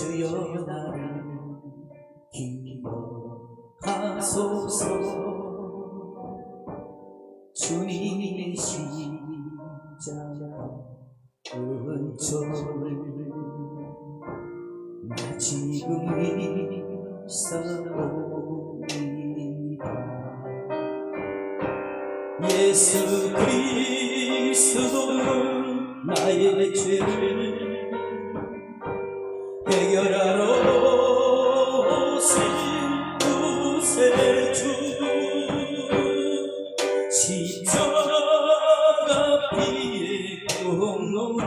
주여 나를 기억하소서. 주님의 십자가 은총을 나 지금 믿사옵니다. 예수 그리스도는 나의 죄를 해결하러 오신 구세주, 십자가 피의 공로를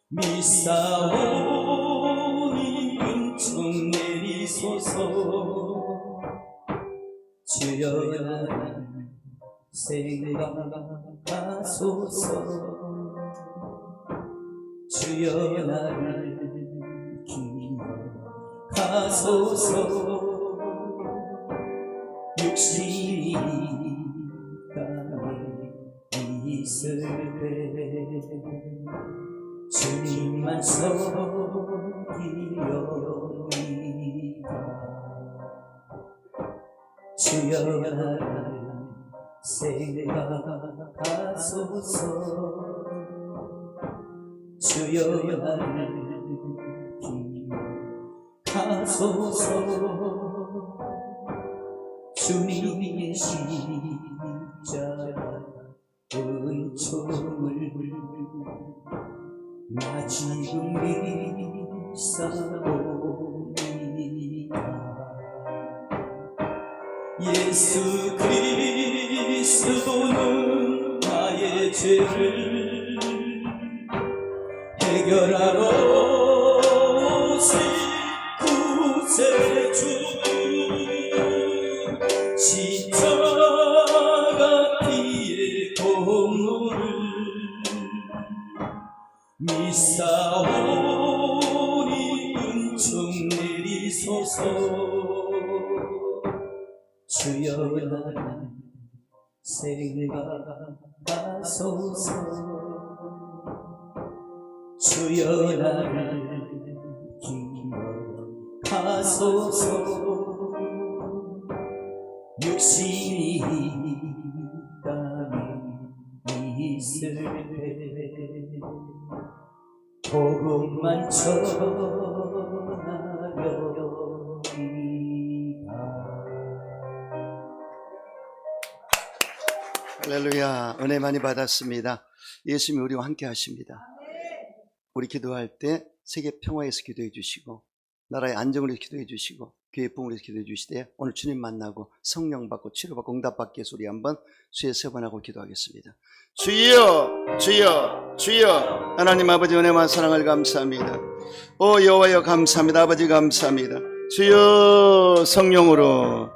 믿사오니 은총 내리소서. 주여 나를 생각하소서. 주여 나를 기억하소서. 육신이 땅에 있을 때 주님만 섬기려니까. 주여 나를 생각하소서. 주여 나를 기억하소서. 주님의 십자가 은총을 나 지금 믿사옵니다. 예수 그리스도는 나의 죄를 해결하러 오신 구세주, 십자가 피의 공로를 믿사오니 은총 내리소서. 주여 나를 생각하소서. 주여 나를 기억하소서. 육신이 땅에 있을 때 복음만 전하려니까. 할렐루야. 은혜 많이 받았습니다. 예수님이 우리와 함께 하십니다. 우리 기도할 때 세계 평화에서 기도해 주시고, 나라의 안정을 위해서 기도해 주시고, 교회 부흥을 위해서 기도해 주시되, 오늘 주님 만나고 성령 받고 치료받고 응답받기 위해서 우리 한번 주의 세 번 하고 기도하겠습니다. 주여 주여 주여. 하나님 아버지 은혜와 사랑을 감사합니다. 오 여호와여 감사합니다. 아버지 감사합니다. 주여 성령으로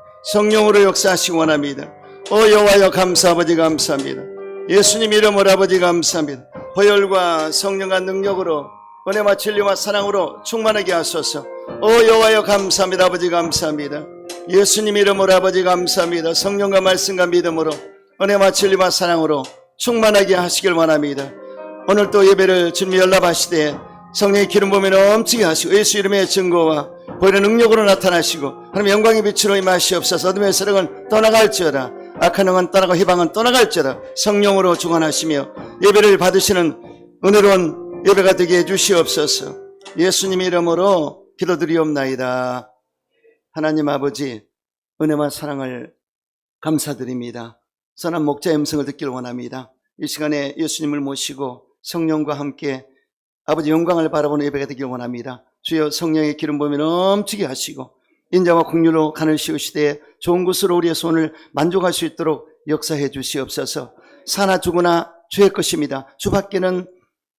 역사하시기 원합니다. 오 여호와여 감사. 아버지 감사합니다. 예수님 이름으로 아버지 감사합니다. 보혈과 성령과 능력으로 은혜와 진리와 사랑으로 충만하게 하소서. 오 여호와여 감사합니다. 아버지 감사합니다. 예수님 이름으로 아버지 감사합니다. 성령과 말씀과 믿음으로 은혜와 진리와 사랑으로 충만하게 하시길 원합니다. 오늘 또 예배를 주님이 연락하시되 성령의 기름 부음이 넘치게 하시고 예수 이름의 증거와 보혈의 능력으로 나타나시고 하나님 영광의 빛으로 임하시옵소서. 어둠의 세력은 떠나갈지어다. 악한 영은 떠나고 희방은 떠나갈지어다. 성령으로 주관하시며 예배를 받으시는 은혜로운 예배가 되게 해주시옵소서. 예수님 이름으로 기도드리옵나이다. 하나님 아버지 은혜와 사랑을 감사드립니다. 선한 목자의 음성을 듣길 원합니다. 이 시간에 예수님을 모시고 성령과 함께 아버지 영광을 바라보는 예배가 되길 원합니다. 주여 성령의 기름 부음이 넘치게 하시고 인자와 긍휼로 간을 씌우시되 좋은 것으로 우리의 손을 만족할 수 있도록 역사해 주시옵소서. 사나 죽으나 주의 것입니다. 주밖에는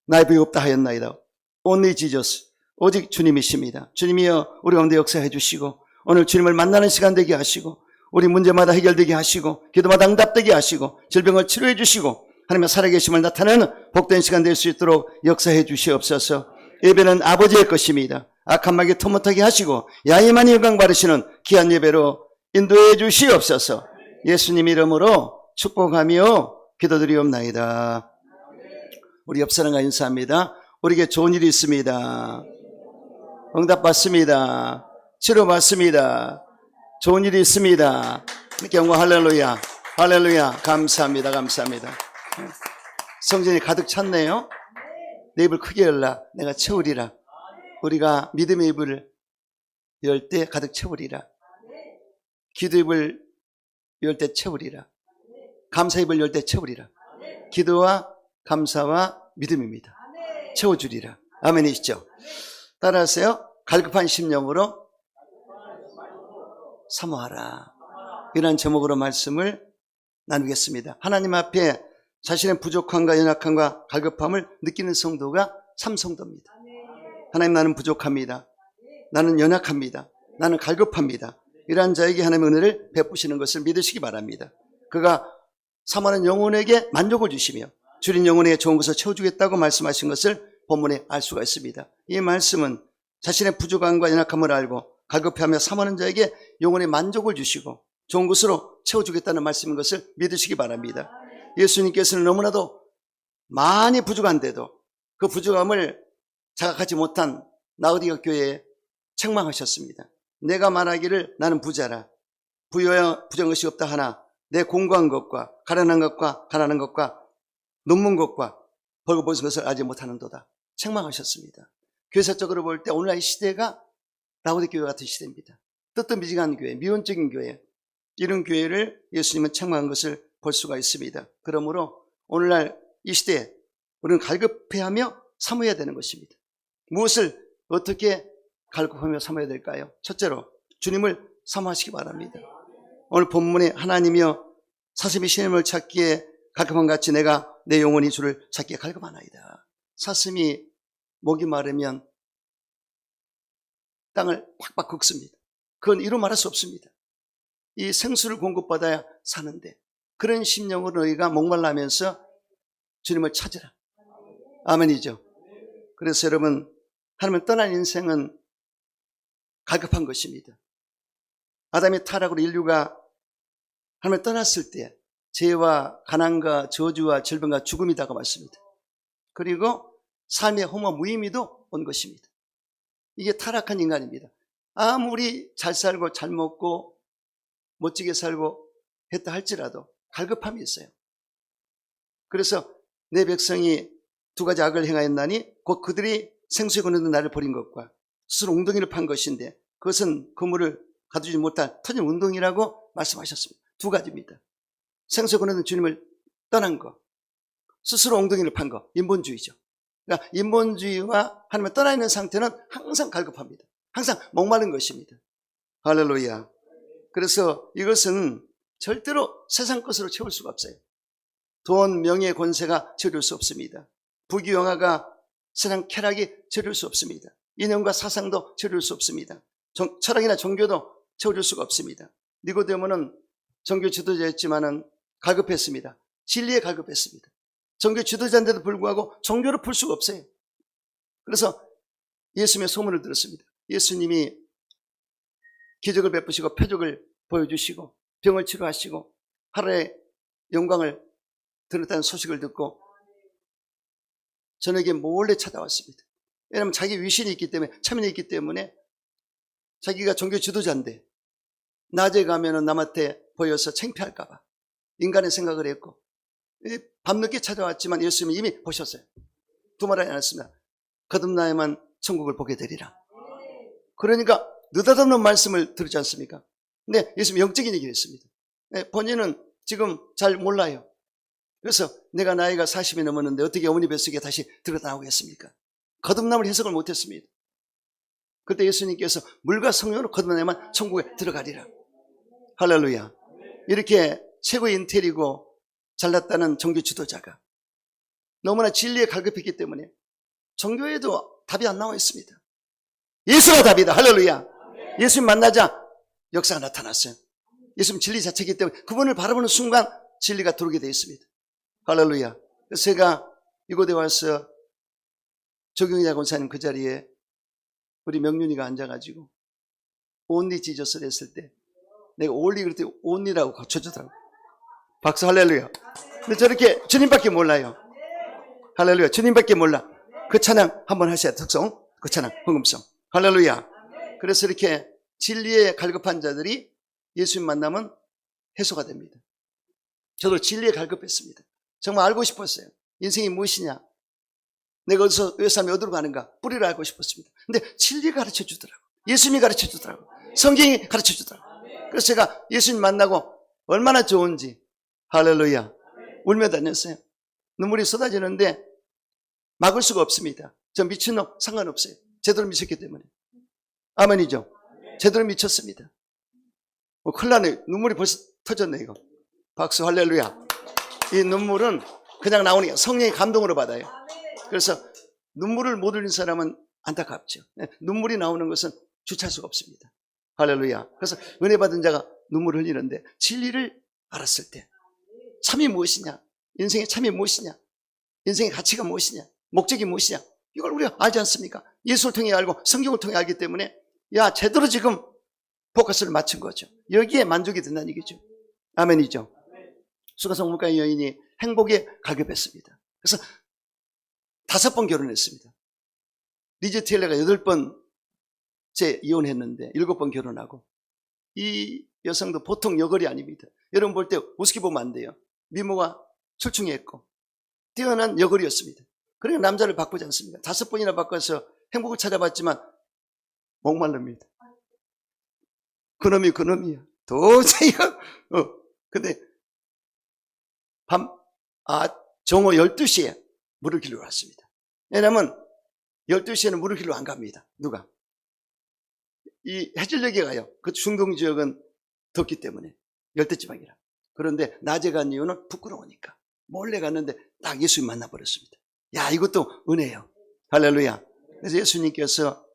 나의 법이 없다 하였나이다. Only Jesus, 오직 주님이십니다. 주님이여 우리 가운데 역사해 주시고 오늘 주님을 만나는 시간 되게 하시고 우리 문제마다 해결되게 하시고 기도마다 응답되게 하시고 질병을 치료해 주시고 하나님의 살아계심을 나타내는 복된 시간 될 수 있도록 역사해 주시옵소서. 예배는 아버지의 것입니다. 악한 마귀 터못하게 하시고 야훼만이 영광 받으시는 귀한 예배로 인도해 주시옵소서. 예수님 이름으로 축복하며 기도드리옵나이다. 우리 옆 사람과 인사합니다. 우리에게 좋은 일이 있습니다. 응답 받습니다. 치료 받습니다. 좋은 일이 있습니다. 영광 할렐루야. 할렐루야. 감사합니다. 감사합니다. 성전이 가득 찼네요. 내 입을 크게 열라. 내가 채우리라. 우리가 믿음의 입을 열 때 가득 채우리라. 기도 입을 열 때 채우리라. 감사 입을 열 때 채우리라. 기도와 감사와 믿음입니다. 채워주리라. 아멘이시죠? 따라하세요. 갈급한 심령으로 사모하라. 이런 제목으로 말씀을 나누겠습니다. 하나님 앞에 자신의 부족함과 연약함과 갈급함을 느끼는 성도가 삼성도입니다. 하나님, 나는 부족합니다. 나는 연약합니다. 나는 갈급합니다. 이러한 자에게 하나님의 은혜를 베푸시는 것을 믿으시기 바랍니다. 그가 사모하는 영혼에게 만족을 주시며 줄인 영혼에게 좋은 것을 채워주겠다고 말씀하신 것을 본문에 알 수가 있습니다. 이 말씀은 자신의 부족함과 연약함을 알고 갈급해하며 사모하는 자에게 영혼의 만족을 주시고 좋은 것으로 채워주겠다는 말씀인 것을 믿으시기 바랍니다. 예수님께서는 너무나도 많이 부족한데도 그 부족함을 자각하지 못한 라오디게아 교회에 책망하셨습니다. 내가 말하기를 나는 부자라. 부여야 부정한 것이 없다 하나 내 공고한 것과 가난한 것과 논문 것과 벌거벗은 것을 알지 못하는도다. 책망하셨습니다. 교회사적으로 볼 때 오늘날 이 시대가 라오디게아 교회 같은 시대입니다. 뜨뜻미지근한 교회, 미온적인 교회, 이런 교회를 예수님은 책망한 것을 볼 수가 있습니다. 그러므로 오늘날 이 시대에 우리는 갈급해하며 사모해야 되는 것입니다. 무엇을 어떻게 갈급하며 사모해야 될까요? 첫째로 주님을 사모하시기 바랍니다. 오늘 본문에 하나님이여 사슴이 시냇물을 찾기에 갈급한 같이 내가 내 영혼이 주를 찾기에 갈급하나이다. 사슴이 목이 마르면 땅을 팍팍 긁습니다. 그건 이루 말할 수 없습니다. 이 생수를 공급받아야 사는데 그런 심령으로 너희가 목말라면서 주님을 찾으라. 아멘이죠. 그래서 여러분, 하나님을 떠난 인생은 갈급한 것입니다. 아담의 타락으로 인류가 하나님을 떠났을 때 죄와 가난과 저주와 질병과 죽음이 다가왔습니다. 그리고 삶의 허무 무의미도 온 것입니다. 이게 타락한 인간입니다. 아무리 잘 살고 잘 먹고 멋지게 살고 했다 할지라도 갈급함이 있어요. 그래서 내 백성이 두 가지 악을 행하였나니 곧 그들이 생수에 거느는 나를 버린 것과 스스로 웅덩이를 판 것인데 그것은 그물을 가두지 못할 터진 운동이라고 말씀하셨습니다. 두 가지입니다. 생수에 거느는 주님을 떠난 것, 스스로 엉덩이를 판 것, 인본주의죠. 그러니까 인본주의와 하나님을 떠나 있는 상태는 항상 갈급합니다. 항상 목마른 것입니다. 할렐루야. 그래서 이것은 절대로 세상 것으로 채울 수가 없어요. 돈, 명예, 권세가 채울 수 없습니다. 부귀영화가 세상 쾌락이 채울 수 없습니다. 이념과 사상도 채울 수 없습니다. 철학이나 종교도 채워줄 수가 없습니다. 니고데모는 종교 지도자였지만은 갈급했습니다. 진리에 갈급했습니다. 종교 지도자인데도 불구하고 종교를 풀 수가 없어요. 그래서 예수님의 소문을 들었습니다. 예수님이 기적을 베푸시고 표적을 보여주시고 병을 치료하시고 하루의 영광을 드렸다는 소식을 듣고 저에게 몰래 찾아왔습니다. 왜냐하면 자기 위신이 있기 때문에, 체면이 있기 때문에 자기가 종교 지도자인데 낮에 가면은 남한테 보여서 창피할까 봐 인간의 생각을 했고 밤늦게 찾아왔지만 예수님이 이미 보셨어요. 두말하지 않았습니다. 거듭나야만 천국을 보게 되리라. 그러니까 느닷없는 말씀을 들었지 않습니까? 근데 예수님이 영적인 얘기를 했습니다. 본인은 지금 잘 몰라요. 그래서 내가 나이가 40이 넘었는데 어떻게 어머니 뱃속에 다시 들어가 나오겠습니까? 거듭남을 해석을 못했습니다. 그때 예수님께서 물과 성령으로 거듭나야만 천국에 들어가리라. 할렐루야. 이렇게 최고의 인텔이고 잘났다는 종교 지도자가 너무나 진리에 갈급했기 때문에 종교에도 답이 안 나와 있습니다. 예수가 답이다. 할렐루야. 예수님 만나자 역사가 나타났어요. 예수님 진리 자체이기 때문에 그분을 바라보는 순간 진리가 들어오게 되어 있습니다. 할렐루야. 그래서 제가 이곳에 와서 조경희자 권사님 그 자리에 우리 명륜이가 앉아가지고 온리 지저스를 했을 때 내가 올리 그럴 때 온리라고 고쳐주더라고요. 박수 할렐루야. 근데 저렇게 주님밖에 몰라요. 할렐루야. 주님밖에 몰라. 그 찬양 한번 하셔야 돼요. 특성, 그 찬양, 헌금성. 할렐루야. 그래서 이렇게 진리에 갈급한 자들이 예수님 만나면 해소가 됩니다. 저도 진리에 갈급했습니다. 정말 알고 싶었어요. 인생이 무엇이냐? 내가 어디서 왜 삶이 어디로 가는가? 뿌리를 알고 싶었습니다. 근데 진리가 가르쳐 주더라고요. 예수님이 가르쳐 주더라고요. 성경이 가르쳐 주더라고요. 그래서 제가 예수님 만나고 얼마나 좋은지, 할렐루야, 울며 다녔어요. 눈물이 쏟아지는데 막을 수가 없습니다. 저 미친놈 상관없어요. 제대로 미쳤기 때문에. 아멘이죠. 제대로 미쳤습니다. 큰일 나네. 눈물이 벌써 터졌네 이거. 박수, 할렐루야. 이 눈물은 그냥 나오는 게 성령의 감동으로 받아요. 그래서 눈물을 못 흘린 사람은 안타깝죠. 눈물이 나오는 것은 주체할 수가 없습니다. 할렐루야. 그래서 은혜 받은 자가 눈물을 흘리는데 진리를 알았을 때 참이 무엇이냐, 인생의 참이 무엇이냐, 인생의 가치가 무엇이냐, 목적이 무엇이냐, 이걸 우리가 알지 않습니까? 예수를 통해 알고 성경을 통해 알기 때문에 야, 제대로 지금 포커스를 맞춘 거죠. 여기에 만족이 된다는 얘기죠. 아멘이죠. 수가성문가의 여인이 행복에 갈급했습니다. 그래서 5번 결혼했습니다. 리즈 테일러가 8번째 이혼했는데 7번 결혼하고, 이 여성도 보통 여걸이 아닙니다. 여러분 볼 때 우습게 보면 안 돼요. 미모가 출중했고 뛰어난 여걸이었습니다. 그러니까 남자를 바꾸지 않습니다. 5번이나 바꿔서 행복을 찾아봤지만 목말릅니다. 그놈이 그놈이야. 도저히 근데 정오 12시에 물을 길러 왔습니다. 왜냐하면 12시에는 물을 길러 안 갑니다. 누가? 이 해질녘에 가요. 그 중동 지역은 덥기 때문에, 열대지방이라. 그런데 낮에 간 이유는 부끄러우니까 몰래 갔는데 딱 예수님 만나버렸습니다. 야, 이것도 은혜예요. 할렐루야. 그래서 예수님께서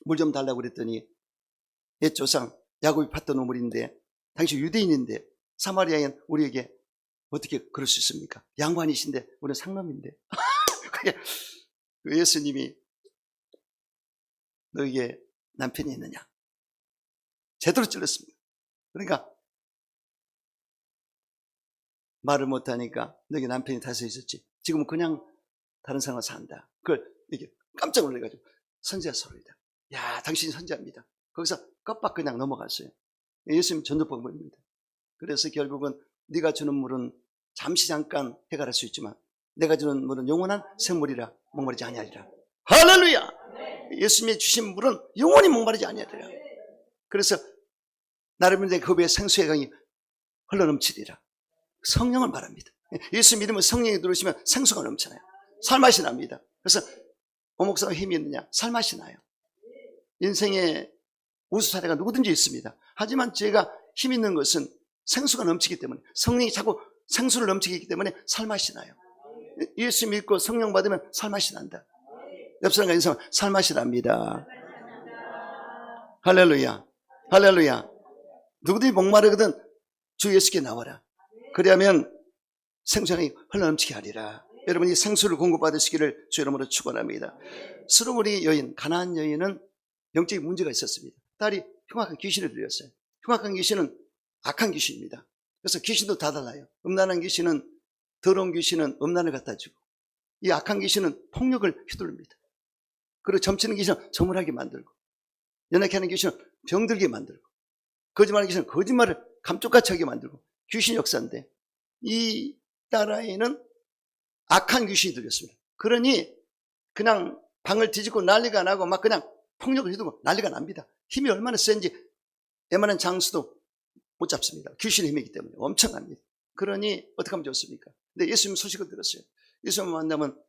물 좀 달라고 그랬더니 옛 조상 야곱이 팠던 우물인데 당신 유대인인데 사마리아인 우리에게 어떻게 그럴 수 있습니까? 양반이신데 우리는 상놈인데. 예수님이 너에게 남편이 있느냐? 제대로 찔렀습니다. 그러니까 말을 못하니까 너에게 남편이 다섯 있었지. 지금은 그냥 다른 사람과 산다. 그걸 이게 깜짝 놀래가지고 선지자 소리다. 야, 당신이 선지자입니다. 거기서 껍박 그냥 넘어갔어요. 예수님 전도법입니다. 그래서 결국은 네가 주는 물은 잠시 잠깐 해갈할 수 있지만 내가 주는 물은 영원한 샘물이라 목마르지 아니하리라. 할렐루야. 예수님이 주신 물은 영원히 목마르지 아니하리라. 그래서 나름의 그 배에 생수의 강이 흘러넘치리라. 성령을 말합니다. 예수 믿으면 성령이 들어오시면 생수가 넘쳐나요. 살맛이 납니다. 그래서 오목사가 힘이 있느냐? 살맛이 나요. 인생에 우수 사례가 누구든지 있습니다. 하지만 제가 힘 있는 것은 생수가 넘치기 때문에, 성령이 자꾸 생수를 넘치기 있기 때문에 살맛이 나요. 예수 믿고 성령 받으면 살맛이 난다. 옆 사람과 인상 살맛이 납니다. 할렐루야. 할렐루야. 누구든지 목마르거든 주 예수께 나와라. 그래야면 생수가 흘러넘치게 하리라. 여러분이 생수를 공급받으시기를 주 이름으로 축원합니다. 수르무리 여인, 가나안 여인은 영적인 문제가 있었습니다. 딸이 흉악한 귀신을 들렸어요. 흉악한 귀신은 악한 귀신입니다. 그래서 귀신도 다 달라요. 음란한 귀신은, 더러운 귀신은 음란을 갖다 주고, 이 악한 귀신은 폭력을 휘두릅니다. 그리고 점치는 귀신은 점을하게 만들고, 연약해 하는 귀신은 병들게 만들고, 거짓말하는 귀신은 거짓말을 감쪽같이 하게 만들고, 귀신 역사인데 이 딸아이는 악한 귀신이 들렸습니다. 그러니 그냥 방을 뒤집고 난리가 나고 막 그냥 폭력을 휘두르고 난리가 납니다. 힘이 얼마나 센지 웬만한 장수도 못 잡습니다. 귀신의 힘이기 때문에 엄청납니다. 그러니 어떻게 하면 좋습니까? 근데 예수님 소식을 들었어요. 예수님 만나면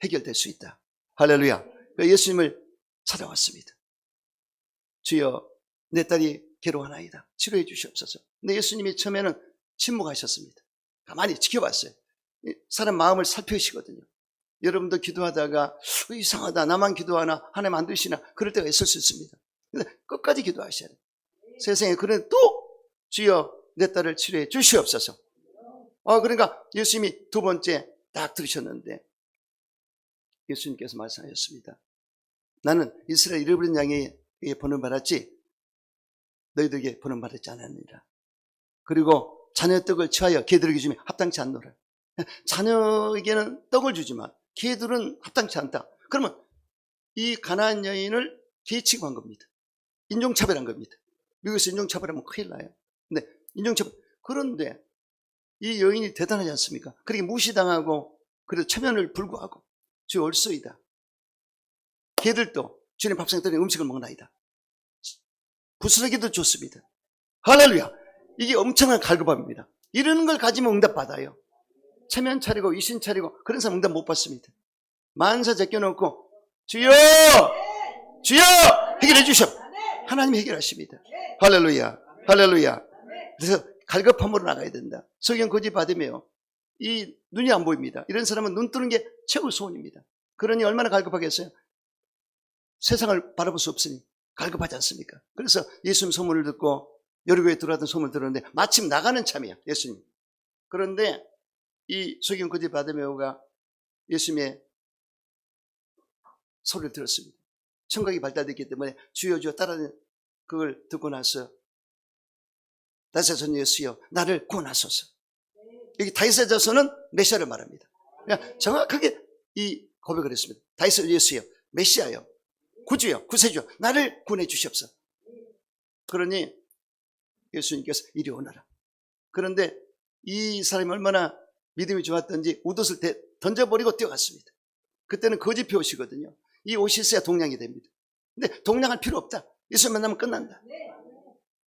해결될 수 있다. 할렐루야. 예수님을 찾아왔습니다. 주여, 내 딸이 괴로워하나이다. 치료해 주시옵소서. 근데 예수님이 처음에는 침묵하셨습니다. 가만히 지켜봤어요. 사람 마음을 살펴시거든요. 여러분도 기도하다가 이상하다, 나만 기도하나, 하나님 안 들으시나, 그럴 때가 있을 수 있습니다. 근데 끝까지 기도하셔야 돼요. 세상에 그런 또 주여 내 딸을 치료해 주시옵소서. 그러니까 예수님이 두 번째 딱 들으셨는데 예수님께서 말씀하셨습니다. 나는 이스라엘 잃어버린 양에게 번을 받았지 너희들에게 번은 받았지 않았느니라. 그리고 자녀의 떡을 취하여 개들에게 주면 합당치 않노라. 자녀에게는 떡을 주지만 개들은 합당치 않다. 그러면 이 가나안 여인을 개취급한 겁니다. 인종차별한 겁니다. 미국에서 인종차별하면 큰일 나요. 근데 인종차별. 그런데 이 여인이 대단하지 않습니까? 그렇게 무시당하고 그래도 체면을 불구하고 주 얼쏘이다. 개들도 주님 밥상 때문에 음식을 먹나이다. 부스러기도 좋습니다. 할렐루야. 이게 엄청난 갈급함입니다. 이런 걸 가지면 응답받아요. 체면 차리고 이신 차리고 그런 사람 응답 못 받습니다. 만사 제껴놓고 주여 주여 해결해 주십시오. 하나님이 해결하십니다. 할렐루야 할렐루야. 그래서 갈급함으로 나가야 된다. 성경 고지 받으며 이 눈이 안 보입니다. 이런 사람은 눈 뜨는 게 최고 소원입니다. 그러니 얼마나 갈급하겠어요? 세상을 바라볼 수 없으니 갈급하지 않습니까? 그래서 예수님 소문을 듣고 여리고에 들어왔던 소문을 들었는데 마침 나가는 참이야, 예수님. 그런데 이 소경 고지 바데메오가 예수님의 소리를 들었습니다. 청각이 발달됐기 때문에 주여 주여 따라는 그걸 듣고 나서 다윗의 자손 예수여 나를 구원하소서. 여기 다윗의 자손은 메시아를 말합니다. 그냥 정확하게 이 고백을 했습니다. 다윗의 예수여 메시아여 구주여 구세주여 나를 구원해 주시옵소서. 그러니 예수님께서 이리 오너라. 그런데 이 사람이 얼마나 믿음이 좋았던지 웃옷을 던져버리고 뛰어갔습니다. 그때는 거짓 옷이거든요. 이 옷이 있어야 동량이 됩니다. 근데 동량할 필요 없다. 예수 만나면 끝난다.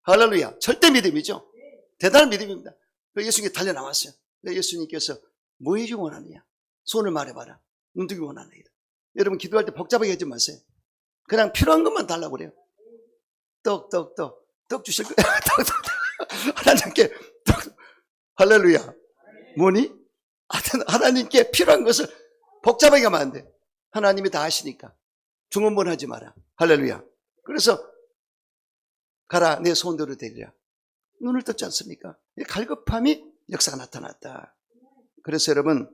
할렐루야. 절대 믿음이죠. 대단한 믿음입니다. 예수님께 달려 나왔어요. 예수님께서 뭐 해주기 원하느냐? 손을 말해봐라. 눈뜨기 원하느냐? 여러분 기도할 때 복잡하게 하지 마세요. 그냥 필요한 것만 달라고 그래요. 떡 주실 거예요. 하나님께 떡. 할렐루야. 뭐니? 하나님께 필요한 것을 복잡하게 하면 안 돼. 하나님이 다 아시니까. 중언부언 하지 마라. 할렐루야. 그래서 가라 내 소원대로 되리라. 눈을 떴지 않습니까? 갈급함이 역사가 나타났다. 그래서 여러분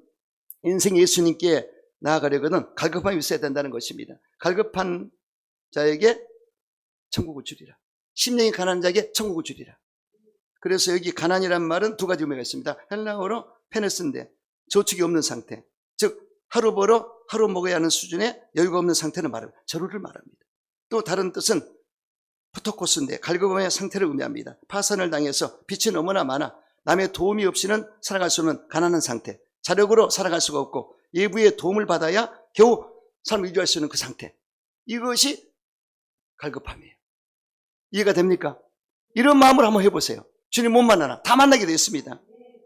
인생 예수님께 나아가려거든 갈급함이 있어야 된다는 것입니다. 갈급한 자에게 천국을 주리라. 심령이 가난한 자에게 천국을 주리라. 그래서 여기 가난이란 말은 두 가지 의미가 있습니다. 헬라어로 페네스인데 저축이 없는 상태, 즉 하루 벌어 하루 먹어야 하는 수준의 여유가 없는 상태를 말합니다. 저루를 말합니다. 또 다른 뜻은 푸토코스인데 갈급함의 상태를 의미합니다. 파산을 당해서 빚이 너무나 많아 남의 도움이 없이는 살아갈 수 없는 가난한 상태, 자력으로 살아갈 수가 없고 예부의 도움을 받아야 겨우 삶을 유지할 수 있는 그 상태, 이것이 갈급함이에요. 이해가 됩니까? 이런 마음을 한번 해보세요. 주님 못 만나나 다 만나게 되었습니다.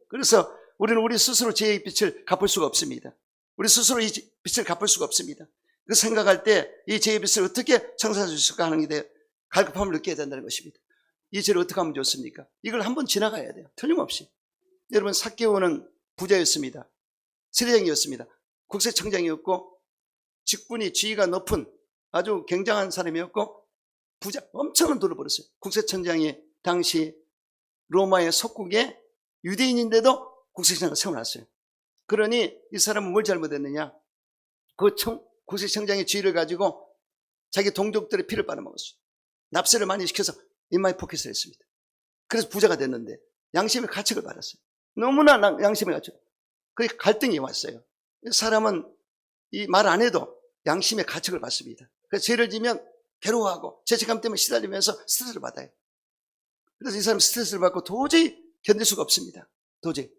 그래서 우리는 우리 스스로 죄의 빚을 갚을 수가 없습니다. 우리 스스로 이 빚을 갚을 수가 없습니다. 그 생각할 때 이 죄의 빚을 어떻게 청산할 수 있을까 하는 게 갈급함을 느껴야 된다는 것입니다. 이 죄를 어떻게 하면 좋습니까? 이걸 한번 지나가야 돼요. 틀림없이. 여러분 삭개오는 부자였습니다. 세리장이었습니다. 국세청장이었고 직분이 지위가 높은 아주 굉장한 사람이었고 부자, 엄청난 돈을 벌었어요. 국세청장이 당시 로마의 속국에 유대인인데도 국세청장을 세워놨어요. 그러니 이 사람은 뭘 잘못했느냐? 그 국세청장의 지위를 가지고 자기 동족들의 피를 빨아먹었어요. 납세를 많이 시켜서 인마이 포켓을 했습니다. 그래서 부자가 됐는데 양심의 가책을 받았어요. 너무나 양심의 가책. 그게 갈등이 왔어요. 사람은 이 말 안 해도 양심의 가책을 받습니다. 그래서 죄를 지면 괴로워하고 죄책감 때문에 시달리면서 스트레스를 받아요. 그래서 이 사람은 스트레스를 받고 도저히 견딜 수가 없습니다. 도저히.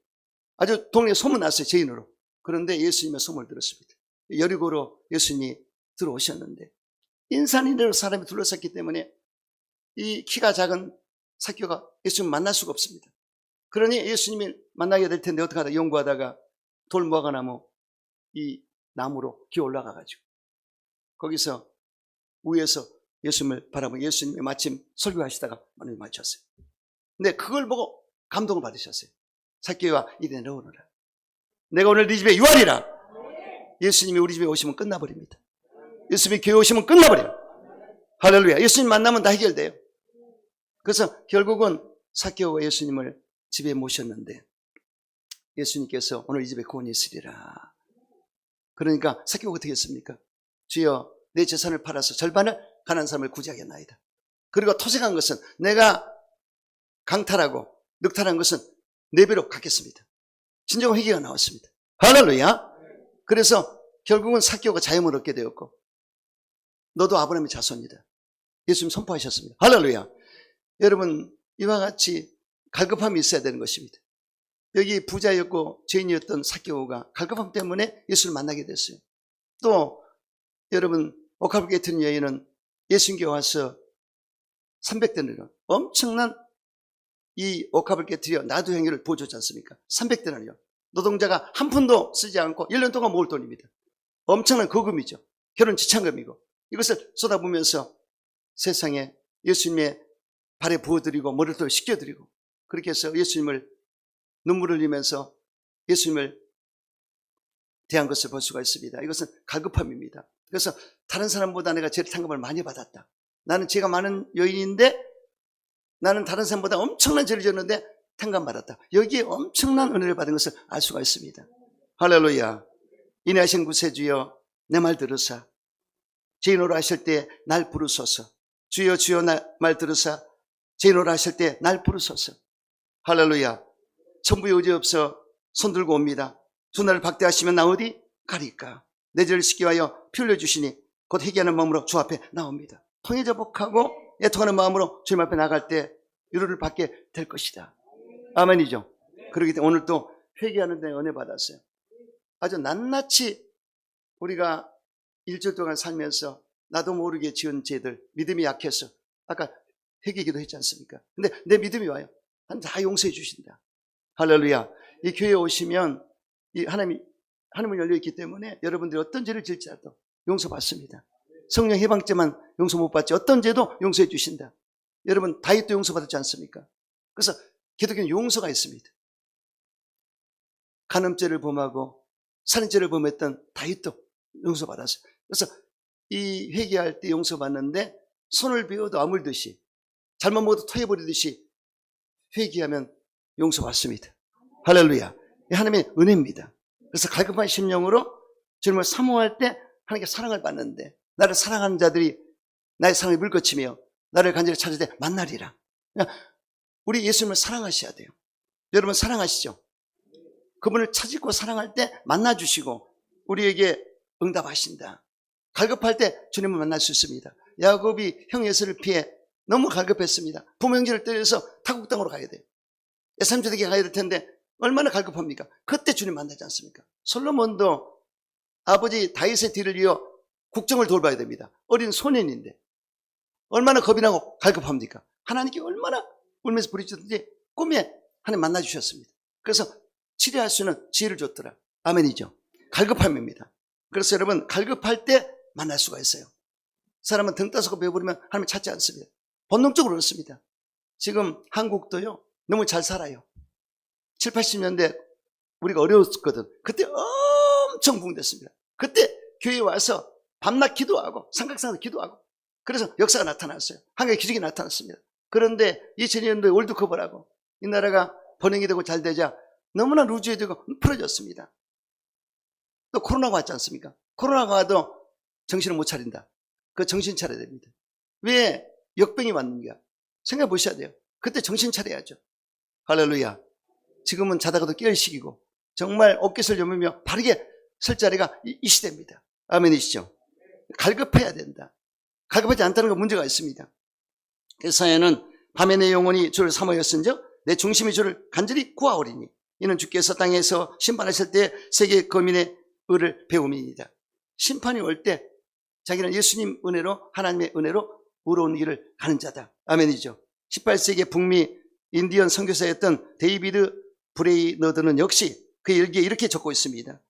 아주 동네에 소문났어요. 죄인으로. 그런데 예수님의 소문을 들었습니다. 여리고로 예수님이 들어오셨는데 인산인해로 사람이 둘러쌌기 때문에 이 키가 작은 삭개오가 예수님을 만날 수가 없습니다. 그러니 예수님이 만나게 될 텐데 어떻게 하다 연구하다가 돌 무화과나무 이 나무로 기어 올라가가지고 거기서 위에서 예수님을 바라보고 예수님이 마침 설교하시다가 눈을 맞췄어요. 근데 그걸 보고 감동을 받으셨어요. 삭개오야 이리 내려오너라. 내가 오늘 네 집에 유하리라. 예수님이 우리 집에 오시면 끝나버립니다. 예수님이 교회 오시면 끝나버려요. 할렐루야. 예수님 만나면 다 해결돼요. 그래서 결국은 삭개오가 예수님을 집에 모셨는데 예수님께서 오늘 이 집에 구원이 있으리라. 그러니까 삭개오가 어떻게 했습니까? 주여 내 재산을 팔아서 절반을 가난한 사람을 구제하겠나이다. 그리고 토색한 것은 내가 강탈하고 늑탈한 것은 4배로 갚겠습니다. 진정한 회개가 나왔습니다. 할렐루야. 그래서 결국은 삭개오가 자유를 얻게 되었고 너도 아브라함의 자손이다. 예수님 선포하셨습니다. 할렐루야. 여러분 이와 같이 갈급함이 있어야 되는 것입니다. 여기 부자였고 죄인이었던 삭개오가 갈급함 때문에 예수를 만나게 됐어요. 또 여러분 옥합을 깨트린 여인은 예수님께 와서 300데나리온 엄청난 이 옥합을 깨트려 나도 행위를 보여줬지 않습니까? 300데나리온 노동자가 한 푼도 쓰지 않고 1년 동안 모을 돈입니다. 엄청난 거금이죠. 결혼 지참금이고 이것을 쏟아부으면서 세상에 예수님의 발에 부어드리고 머리를 씻겨드리고 그렇게 해서 예수님을 눈물을 흘리면서 예수님을 대한 것을 볼 수가 있습니다. 이것은 갈급함입니다. 그래서 다른 사람보다 내가 죄를 탕감을 많이 받았다. 나는 죄가 많은 여인인데 나는 다른 사람보다 엄청난 죄를 지었는데 탕감받았다. 여기에 엄청난 은혜를 받은 것을 알 수가 있습니다. 할렐루야. 인하신 구세주여 내 말 들으사 죄인으로 하실 때 날 부르소서. 주여 주여 말 들으사 죄인으로 하실 때 날 부르소서. 할렐루야. 천부에 의지없어 손들고 옵니다. 두 날을 박대하시면 나 어디 가리까. 내 죄를 씻기 위하여 피 흘려주시니 곧 회개하는 마음으로 주 앞에 나옵니다. 통회자복하고 애통하는 마음으로 주님 앞에 나갈 때 위로를 받게 될 것이다. 아멘이죠. 그렇기 때문에 오늘 또 회개하는 데 은혜 받았어요. 아주 낱낱이 우리가 일주일 동안 살면서 나도 모르게 지은 죄들, 믿음이 약해서 아까 회개기도 했지 않습니까? 근데 내 믿음이 와요. 하나님 다 용서해 주신다. 할렐루야. 이 교회에 오시면 이 하나님은 열려있기 때문에 여러분들이 어떤 죄를 지을지라도 용서받습니다. 성령 해방죄만 용서 못 받지 어떤 죄도 용서해 주신다. 여러분 다윗도 용서받았지 않습니까? 그래서 기독교는 용서가 있습니다. 간음죄를 범하고 살인죄를 범했던 다윗도 용서받았어요. 그래서 이 회개할 때 용서받는데 손을 비워도 아물듯이 잘못 먹어도 토해버리듯이 회개하면 용서받습니다. 할렐루야. 하나님의 은혜입니다. 그래서 갈급한 심령으로 주님을 사모할 때 하나님께 사랑을 받는데 나를 사랑하는 자들이 나의 사랑을 물거치며 나를 간절히 찾을 때 만나리라. 우리 예수님을 사랑하셔야 돼요. 여러분 사랑하시죠? 그분을 찾고 사랑할 때 만나주시고 우리에게 응답하신다. 갈급할 때 주님을 만날 수 있습니다. 야곱이 형 에서를 피해 너무 갈급했습니다. 부모 형제를 때려서 타국 땅으로 가야 돼요. 예삼촌에게 가야 될 텐데 얼마나 갈급합니까? 그때 주님 만나지 않습니까? 솔로몬도 아버지 다윗의 뒤를 이어 국정을 돌봐야 됩니다. 어린 소년인데 얼마나 겁이 나고 갈급합니까? 하나님께 얼마나 울면서 부르짖든지 꿈에 하나님 만나주셨습니다. 그래서 치료할 수 있는 지혜를 줬더라. 아멘이죠. 갈급함입니다. 그래서 여러분 갈급할 때 만날 수가 있어요. 사람은 등 따스고 배부르면 하나님 찾지 않습니다. 본능적으로 그렇습니다. 지금 한국도요 너무 잘 살아요. 7, 80년대 우리가 어려웠거든. 그때 엄청 붕댔습니다. 그때 교회에 와서 밤낮 기도하고 삼각상에서 기도하고 그래서 역사가 나타났어요. 한국의 기적이 나타났습니다. 그런데 2002년도에 월드컵을 하고 이 나라가 번영이 되고 잘 되자 너무나 루즈해지고 풀어졌습니다. 또 코로나가 왔지 않습니까? 코로나가 와도 정신을 못 차린다. 그 정신 차려야 됩니다. 왜 역병이 왔는가? 생각해 보셔야 돼요. 그때 정신 차려야죠. 할렐루야. 지금은 자다가도 깨을 시키고 정말 어깨를 여미며 바르게 설 자리가 이 시대입니다. 아멘이시죠? 갈급해야 된다. 갈급하지 않다는 건 문제가 있습니다. 그래서에는 밤에 내 영혼이 주를 사모였은즉 내 중심이 주를 간절히 구하오리니 이는 주께서 땅에서 심판하실 때 세계 거민의 의를 배움이니이다. 심판이 올 때 자기는 예수님 은혜로 하나님의 은혜로 의로운 길을 가는 자다. 아멘이죠. 18세기 북미 인디언 선교사였던 데이비드 브레이너드는 역시 그 일기에 이렇게 적고 있습니다.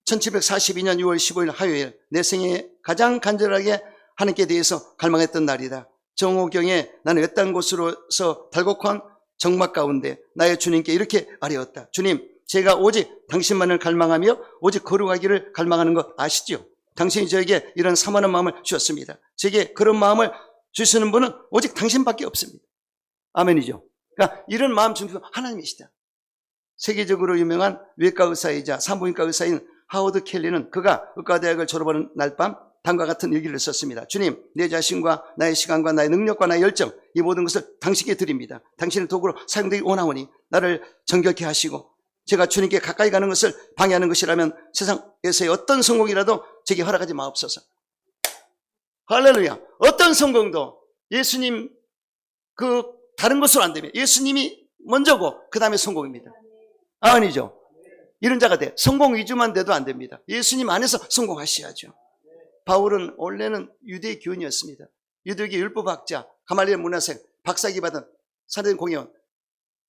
1742년 6월 15일 화요일 내 생에 가장 간절하게 하나님께 대해서 갈망했던 날이다. 정오경에 나는 외딴 곳으로서 달곡한 정막 가운데 나의 주님께 이렇게 아뢰었다. 주님, 제가 오직 당신만을 갈망하며 오직 거룩하기를 갈망하는 것 아시죠? 당신이 저에게 이런 사모하는 마음을 주셨습니다. 제게 그런 마음을 주시는 분은 오직 당신밖에 없습니다. 아멘이죠. 그러니까 이런 마음 주는 분은 하나님이시다. 세계적으로 유명한 외과 의사이자 산부인과 의사인 하워드 켈리는 그가 의과대학을 졸업하는 날 밤 다음과 같은 일기를 썼습니다. 주님, 내 자신과 나의 시간과 나의 능력과 나의 열정 이 모든 것을 당신께 드립니다. 당신의 도구로 사용되기 원하오니 나를 정결케 하시고 제가 주님께 가까이 가는 것을 방해하는 것이라면 세상에서의 어떤 성공이라도 제게 허락하지 마옵소서. 할렐루야. 어떤 성공도 예수님 다른 것으로 안 됩니다. 예수님이 먼저고 그 다음에 성공입니다. 아니죠. 이런 자가 돼. 성공 위주만 돼도 안 됩니다. 예수님 안에서 성공하셔야죠. 바울은 원래는 유대의 교인이었습니다. 유대계 율법학자, 가말리엘 문화생, 박사기 받은 사대전 공의원,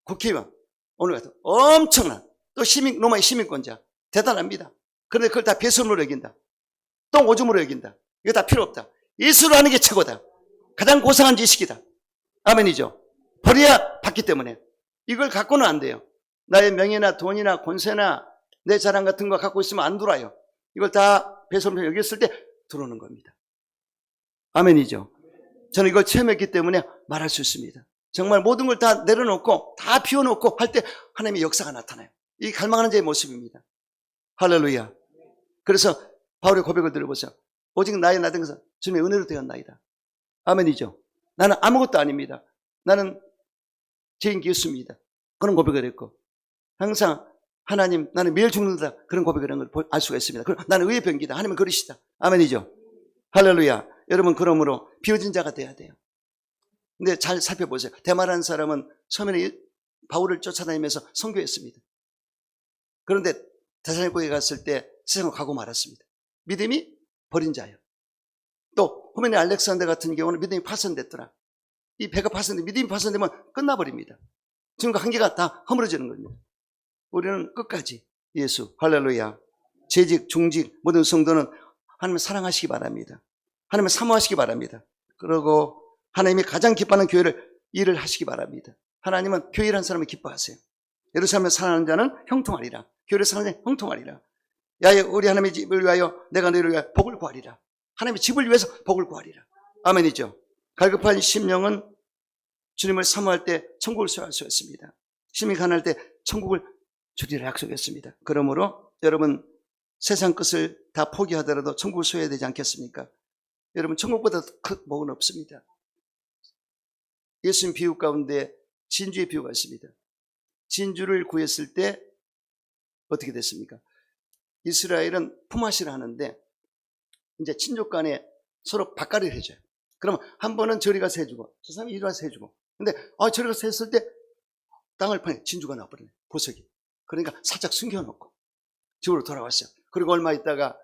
국회의원, 오늘 같은 엄청난 또 로마의 시민권자, 대단합니다. 그런데 그걸 다 배설물로 여긴다. 또 오줌으로 여긴다. 이거 다 필요 없다. 예수로 하는 게 최고다. 가장 고상한 지식이다. 아멘이죠. 버려야 받기 때문에 이걸 갖고는 안 돼요. 나의 명예나 돈이나 권세나 내 자랑 같은 거 갖고 있으면 안 들어와요. 이걸 다 배설물로 여겼을 때 들어오는 겁니다. 아멘이죠. 저는 이걸 체험했기 때문에 말할 수 있습니다. 정말 모든 걸 다 내려놓고 다 비워놓고 할 때 하나님의 역사가 나타나요. 이 갈망하는 자의 모습입니다. 할렐루야. 그래서 바울의 고백을 들어보세요. 오직 나의 나된 것은 주님의 은혜로 되었나이다. 아멘이죠. 나는 아무것도 아닙니다. 나는 죄인 기였습니다. 그런 고백을 했고 항상 하나님 나는 매일 죽는다 그런 고백을 한 걸 알 수가 있습니다. 나는 의의 병기다. 하나님은 그러시다. 아멘이죠. 할렐루야. 여러분 그러므로 비워진 자가 돼야 돼요. 근데 잘 살펴보세요. 대마라는 사람은 처음에는 바울을 쫓아다니면서 선교했습니다. 그런데 데살로니가에 갔을 때 세상을 가고 말았습니다. 믿음이 버린 자예요. 또 후메네 알렉산더 같은 경우는 믿음이 파손됐더라. 이 배가 파손돼 믿음이 파손되면 끝나버립니다. 지금과 한계가 다 허물어지는 겁니다. 우리는 끝까지 예수 할렐루야. 재직 중직 모든 성도는 하나님을 사랑하시기 바랍니다. 하나님을 사모하시기 바랍니다. 그리고 하나님이 가장 기뻐하는 교회를 일을 하시기 바랍니다. 하나님은 교회라는 사람을 기뻐하세요. 예루살렘을 사랑하는 자는 형통하리라. 교회를 사랑하는 자는 형통하리라. 야외 우리 하나님의 집을 위하여 내가 너희를 위하여 복을 구하리라. 하나님의 집을 위해서 복을 구하리라. 아멘이죠. 갈급한 심령은 주님을 사모할 때 천국을 소유할 수 있습니다. 심히 가난할 때 천국을 주리라 약속했습니다. 그러므로 여러분 세상 것을 다 포기하더라도 천국을 소유해야 되지 않겠습니까? 여러분 천국보다 큰 복은 없습니다. 예수님 비유 가운데 진주의 비유가 있습니다. 진주를 구했을 때 어떻게 됐습니까? 이스라엘은 품앗이를 하는데 이제 친족 간에 서로 밥가리를 해줘요. 그러면 한 번은 저리 가서 해주고 저 사람이 이리 와서 해주고 근데 저리 가서 했을 때 땅을 파니 진주가 나와버리네. 보석이. 그러니까 살짝 숨겨놓고 집으로 돌아왔어요. 그리고 얼마 있다가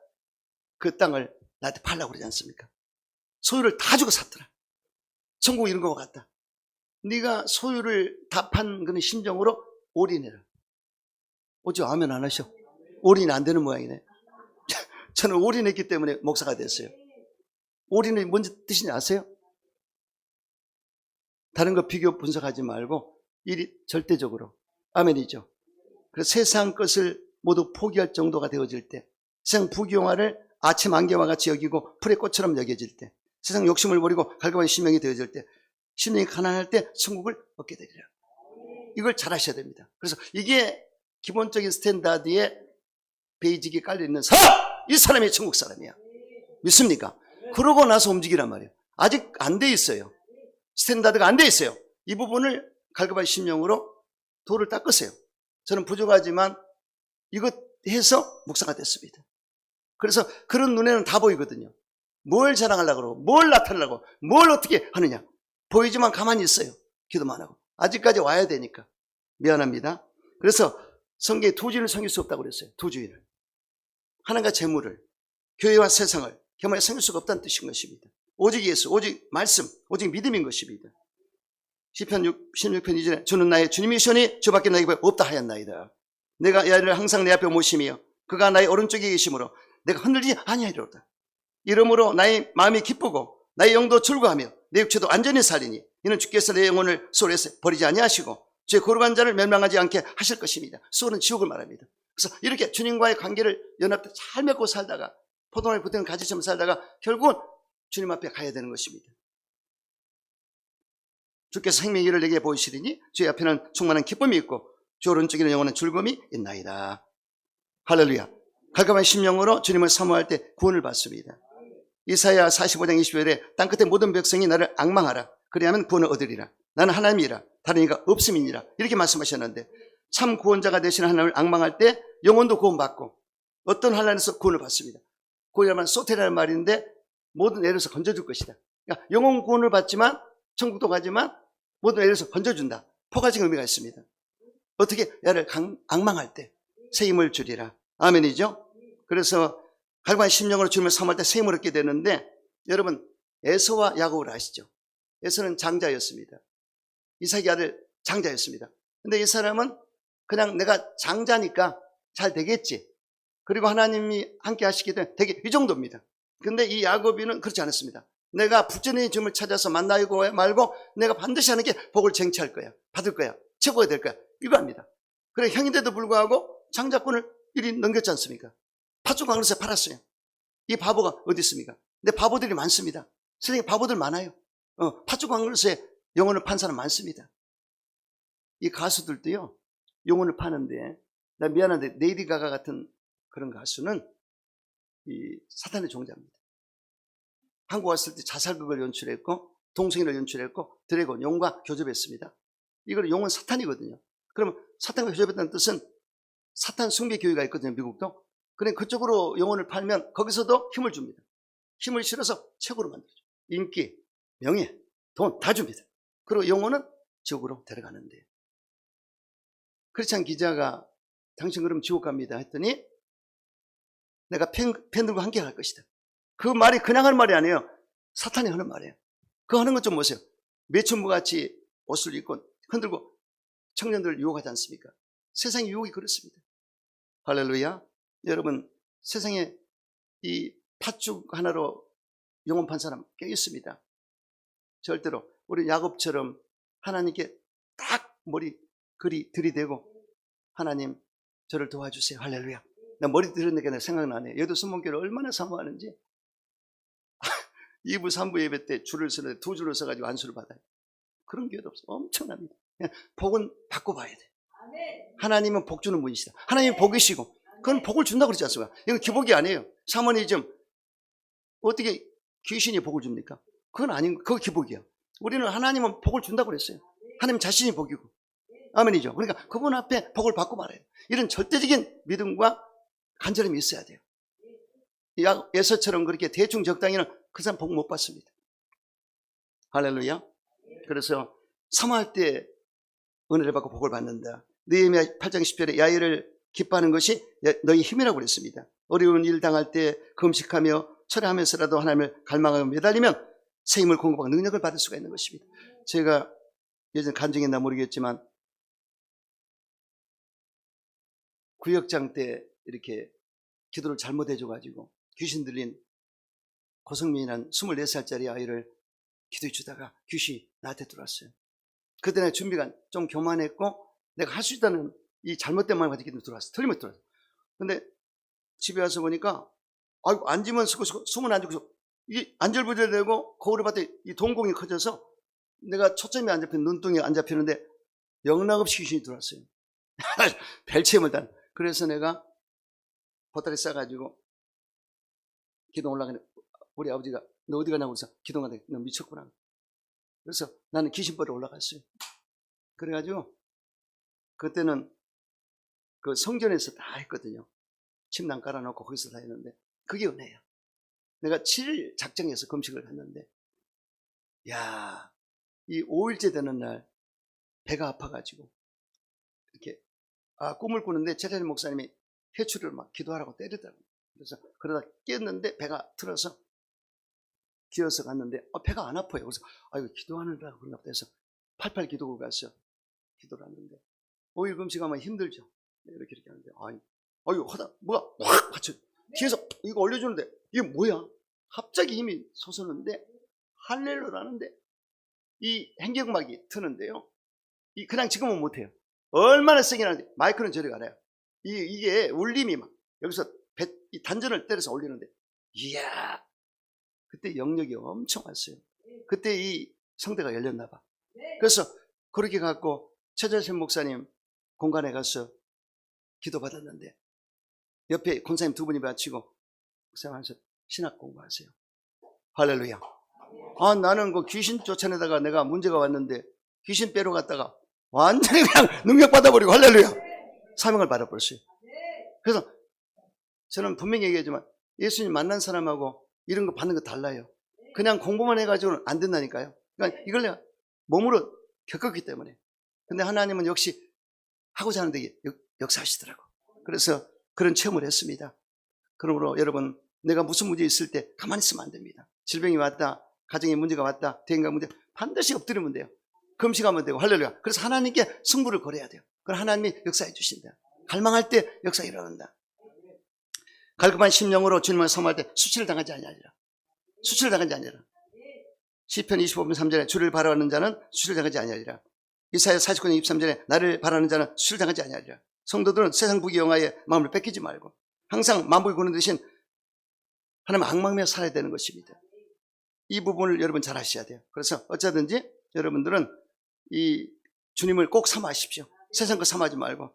그 땅을 나한테 팔라고 그러지 않습니까? 소유를 다 주고 샀더라. 천국 이런 거 같다. 네가 소유를 다 판 그런 심정으로 올인해라. 어째 아멘 안 하셔? 올인 안 되는 모양이네. 저는 올인했기 때문에 목사가 됐어요. 올인이 뭔지 뜻인지 아세요? 다른 거 비교 분석하지 말고 일이 절대적으로 아멘이죠. 그래서 세상 것을 모두 포기할 정도가 되어질 때 세상 부귀영화를 아침 안개와 같이 여기고 풀의 꽃처럼 여겨질 때 세상 욕심을 버리고 갈급한 심령이 되어질 때 심령이 가난할 때 천국을 얻게 되리라. 이걸 잘 하셔야 됩니다. 그래서 이게 기본적인 스탠다드에 베이직이 깔려있는 사람! 이 사람이 천국 사람이야. 믿습니까? 그러고 나서 움직이란 말이에요. 아직 안 돼 있어요. 스탠다드가 안 돼 있어요. 이 부분을 갈급한 심령으로 돌을 닦으세요. 저는 부족하지만 이것 해서 목사가 됐습니다. 그래서 그런 눈에는 다 보이거든요. 뭘 자랑하려고 그러고 뭘 나타내려고 뭘 어떻게 하느냐. 보이지만 가만히 있어요. 기도만 하고. 아직까지 와야 되니까. 미안합니다. 그래서 성경에 두 주인을 섬길 수 없다고 그랬어요. 두 주인을. 하나님과 재물을, 교회와 세상을 겸하여 섬길 수가 없다는 뜻인 것입니다. 오직 예수, 오직 말씀, 오직 믿음인 것입니다. 시편 16편 2절에 주는 나의 주님이시오니 주밖에 나에게 없다 하였나이다. 내가 이 아이를 항상 내 앞에 모심이요 그가 나의 오른쪽에 계심으로 내가 흔들리지 아니하리로다. 이러므로 나의 마음이 기쁘고 나의 영도 즐거하며 내 육체도 안전히 살리니 이는 주께서 내 영혼을 소홀에서 버리지 아니하시고 주의 거룩한 자를 멸망하지 않게 하실 것입니다. 소홀은 지옥을 말합니다. 그래서 이렇게 주님과의 관계를 연합 때 잘 맺고 살다가 포도나무 붙은 가지처럼 살다가 결국은 주님 앞에 가야 되는 것입니다. 주께서 생명의 길을 내게 보이시리니 주의 앞에는 충만한 기쁨이 있고 주 오른쪽에는 영원한 즐거움이 있나이다. 할렐루야. 갈급한 심령으로 주님을 사모할 때 구원을 받습니다. 이사야 45장 20절에 땅끝의 모든 백성이 나를 앙망하라. 그리하면 구원을 얻으리라. 나는 하나님이라 다른 이가 없음이니라. 이렇게 말씀하셨는데 참 구원자가 되시는 하나님을 앙망할 때 영혼도 구원받고 어떤 환난에서 구원을 받습니다. 구원이라면 소테라는 말인데 모든 애로에서 건져줄 것이다. 그러니까 영혼 구원을 받지만 천국도 가지만 모든 애로에서 건져준다. 포괄적인 의미가 있습니다. 어떻게? 야를 앙망할 때 새 힘을 주리라. 아멘이죠? 그래서 갈구한 심령으로 주님을 사모할 때 새 힘을 얻게 되는데, 여러분 에서와 야곱을 아시죠? 에서는 장자였습니다. 이삭의 아들 장자였습니다. 근데 이 사람은 그냥 내가 장자니까 잘 되겠지, 그리고 하나님이 함께 하시기 때문에 되게 이 정도입니다. 근데 이 야곱이는 그렇지 않았습니다. 내가 부처님의 주님을 찾아서 만나고 말고 내가 반드시 하는 게 복을 쟁취할 거야, 받을 거야, 최고가 될 거야, 이거 합니다. 그래 형인데도 불구하고 장자권을 이리 넘겼지 않습니까? 팥죽 한 그릇에 팔았어요. 이 바보가 어디 있습니까? 근데 바보들이 많습니다. 세상에 바보들 많아요. 팥죽 한 그릇에 영혼을 판 사람 많습니다. 이 가수들도요, 영혼을 파는데, 나 미안한데 레이디 가가 같은 그런 가수는 이 사탄의 종자입니다. 한국 왔을 때 자살극을 연출했고 동성애를 연출했고 드래곤 용과 교접했습니다. 이걸 용은 사탄이거든요. 그러면 사탄과 교접했다는 뜻은 사탄 숭배 교회가 있거든요, 미국도. 그래 그쪽으로 영혼을 팔면 거기서도 힘을 줍니다. 힘을 실어서 최고로 만들죠. 인기, 명예, 돈 다 줍니다. 그리고 영혼은 지옥으로 데려가는데, 크리스찬 기자가 당신 그럼 지옥 갑니다 했더니 내가 팬들과 함께 갈 것이다. 그 말이 그냥 하는 말이 아니에요. 사탄이 하는 말이에요. 그거 하는 것 좀 보세요. 매춘부같이 옷을 입고 흔들고 청년들을 유혹하지 않습니까? 세상의 유혹이 그렇습니다. 할렐루야. 여러분 세상에 이 팥죽 하나로 영혼 판 사람 꽤 있습니다. 절대로 우리 야곱처럼 하나님께 딱 머리 들이대고 하나님 저를 도와주세요. 할렐루야. 나 머리 들이대니까 생각나네. 여도 순복교를 얼마나 사모하는지. 2부 3부 예배 때 줄을 서는데 2줄을 서가지고 안수를 받아요. 그런 교회도 없어. 엄청납니다. 그냥 복은 받고 봐야 돼. 하나님은 복 주는 분이시다. 하나님은 복이시고 그건 복을 준다고 그러지 않습니까? 이건 기복이 아니에요. 샤머니즘 어떻게 귀신이 복을 줍니까? 그건 아닌, 그거 기복이야. 우리는 하나님은 복을 준다고 그랬어요. 하나님 자신이 복이고. 아멘이죠. 그러니까 그분 앞에 복을 받고 말아요. 이런 절대적인 믿음과 간절함이 있어야 돼요. 에서처럼 그렇게 대충 적당히는 그 사람 복 못 받습니다. 할렐루야. 그래서 사모할 때 은혜를 받고 복을 받는다. 느헤미야 8장 10절에 야훼를 기뻐하는 것이 너희 힘이라고 그랬습니다. 어려운 일 당할 때 금식하며 철회하면서라도 하나님을 갈망하며 매달리면 새 힘을 공급하고 능력을 받을 수가 있는 것입니다. 제가 예전 간증했나 모르겠지만 구역장 때 이렇게 기도를 잘못해줘가지고 귀신 들린 고성민이라는 24살짜리 아이를 기도해 주다가 귀신이 나한테 들어왔어요. 그때 내가 준비가 좀 교만했고 내가 할 수 있다는 이 잘못된 마음을 가지고 들어왔어. 틀리면 들어왔어. 근데 집에 와서 보니까 아이고 앉으면 쓰고 숨은 안 주고 이게 안절부절되고 거울을 봤더니 이 동공이 커져서 내가 초점이 안 잡히는 눈동이 안 잡히는데 영락없이 귀신이 들어왔어요. 벨체험을 단. 그래서 내가 보따리 싸가지고 기도 올라가는데 우리 아버지가 너 어디 가냐고 해서 기도 가는데 너 미쳤구나. 그래서 나는 귀신벌에 올라갔어요. 그래가지고 그때는 그 성전에서 다 했거든요. 침낭 깔아놓고 거기서 다 했는데 그게 은혜야. 내가 7일 작정해서 금식을 했는데 야, 이 5일째 되는 날 배가 아파가지고 이렇게 꿈을 꾸는데 제자리 목사님이 회초리를 막 기도하라고 때리더라고요. 그래서 그러다 깼는데 배가 틀어서 기어서 갔는데 배가 안 아파요. 그래서 이거 기도하느라고 그런가 보다 해서 팔팔 기도고 가서 기도를 하는데 5일 금식하면 힘들죠. 이렇게 하는데 이거 하다 뭐가 확 받쳐 뒤에서 이거 올려주는데 이게 뭐야? 갑자기 힘이 솟았는데 할렐루야라는데 이 행경막이 트는데요. 그냥 지금은 못해요. 얼마나 세게 나는지 마이크는 저리 가라요. 이게 울림이 막 여기서 이 단전을 때려서 올리는데 이야, 그때 영역이 엄청 왔어요. 그때 이 성대가 열렸나 봐. 그래서 그렇게 갖고 최재선 목사님 공간에 가서 기도받았는데 옆에 권사님 두 분이 마치고 목사님하면서 신학 공부하세요. 할렐루야. 나는 그 귀신 쫓아내다가 내가 문제가 왔는데 귀신 빼러 갔다가 완전히 그냥 능력 받아버리고 할렐루야. 사명을 받아버렸어요. 그래서 저는 분명히 얘기하지만 예수님 만난 사람하고 이런 거 받는 거 달라요. 그냥 공부만 해가지고는 안 된다니까요. 그러니까 이걸 내가 몸으로 겪었기 때문에. 근데 하나님은 역시 하고자 하는데 역사하시더라고. 그래서 그런 체험을 했습니다. 그러므로 여러분, 내가 무슨 문제 있을 때 가만히 있으면 안 됩니다. 질병이 왔다, 가정에 문제가 왔다, 대인가 문제, 반드시 엎드리면 돼요. 금식하면 되고, 할렐루야. 그래서 하나님께 승부를 걸어야 돼요. 그럼 하나님이 역사해 주신다. 갈망할 때 역사 일어난다. 갈급한 심령으로 주님을 섬할 때 수치를 당하지 아니하리라. 수치를 당하지 아니하리라. 시편 25편 3절에 주를 바라는 자는 수치를 당하지 아니하리라. 이사야 49편 23절에 나를 바라는 자는 수치를 당하지 아니하리라. 성도들은 세상 부귀영화에 마음을 뺏기지 말고 항상 만복의 구원 대신 하나님 악망며 살아야 되는 것입니다. 이 부분을 여러분 잘 아셔야 돼요. 그래서 어쩌든지 여러분들은 이 주님을 꼭 삼아하십시오. 세상 거 삼아하지 말고.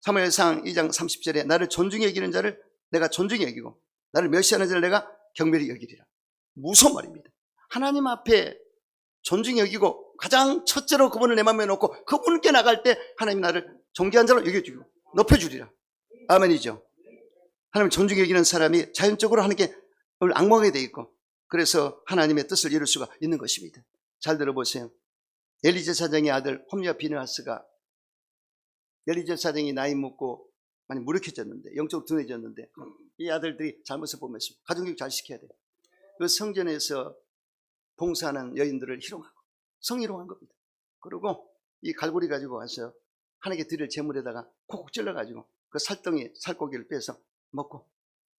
사무엘상 2장 30절에 나를 존중히 여기는 자를 내가 존중히 여기고 나를 멸시하는 자를 내가 경멸히 여기리라. 무서운 말입니다. 하나님 앞에 존중히 여기고 가장 첫째로 그분을 내 마음에 놓고 그분께 나갈 때 하나님 나를 존귀한 자로 여겨주고 높여주리라. 아멘이죠. 하나님 존중히 여기는 사람이 자연적으로 하나님께 악망하게 돼 있고 그래서 하나님의 뜻을 이룰 수가 있는 것입니다. 잘 들어보세요. 엘리제 사장의 아들 홈리와 비느하스가 엘리제 사장이 나이 먹고 많이 무력해졌는데 영적으로 둔해졌는데 이 아들들이 잘못을 보면서 가정교육 잘 시켜야 돼요. 그 성전에서 봉사하는 여인들을 희롱하고 성희롱한 겁니다. 그리고 이 갈고리 가지고 와서 하나님께 드릴 제물에다가 콕콕 찔러가지고 그 살덩이 살코기를 빼서 먹고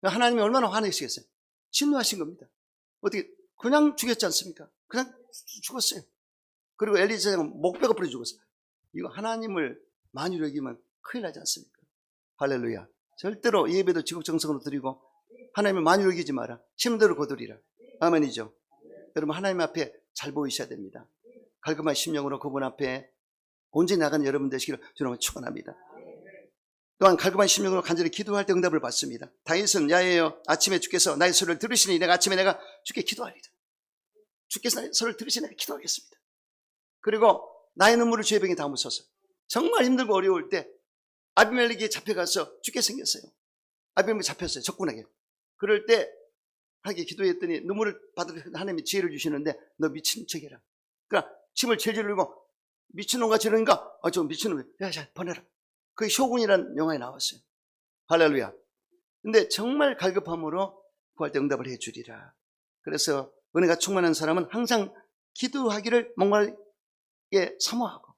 하나님이 얼마나 화내시겠어요. 진노하신 겁니다. 어떻게 그냥 죽였지 않습니까? 그냥 죽었어요. 그리고 엘리사장은 목뼈가 부러져 죽었어요. 이거 하나님을 많이 여기면 큰일 나지 않습니까? 할렐루야. 절대로 예배도 지극정성으로 드리고 하나님을 많이 여기지 마라. 힘대로 거두리라. 아멘이죠. 여러분 하나님 앞에 잘 보이셔야 됩니다. 갈급한 심령으로 그분 앞에 온전히 나가는 여러분 되시기를 주님을 축원합니다. 또한 갈급한 심령으로 간절히 기도할 때 응답을 받습니다. 다윗은 야훼여 아침에 주께서 나의 소리를 들으시니 내가 아침에 내가 주께 기도하리라. 주께서 나의 소리를 들으시니 내가 기도하겠습니다. 그리고 나의 눈물을 주의 병에 담으소서. 정말 힘들고 어려울 때 아비멜렉이 잡혀가서 죽게 생겼어요. 아비멜렉이 잡혔어요. 적군에게. 그럴 때 하게 기도했더니 눈물을 받을 하나님이 지혜를 주시는데 너 미친 척해라. 그러니까 침을 질질 흘리고 미친놈과 지르니까 저 미친놈이 야 보내라. 그게 쇼군이라는 영화에 나왔어요. 할렐루야. 근데 정말 갈급함으로 구할 때 응답을 해주리라. 그래서 은혜가 충만한 사람은 항상 기도하기를 목마르게 사모하고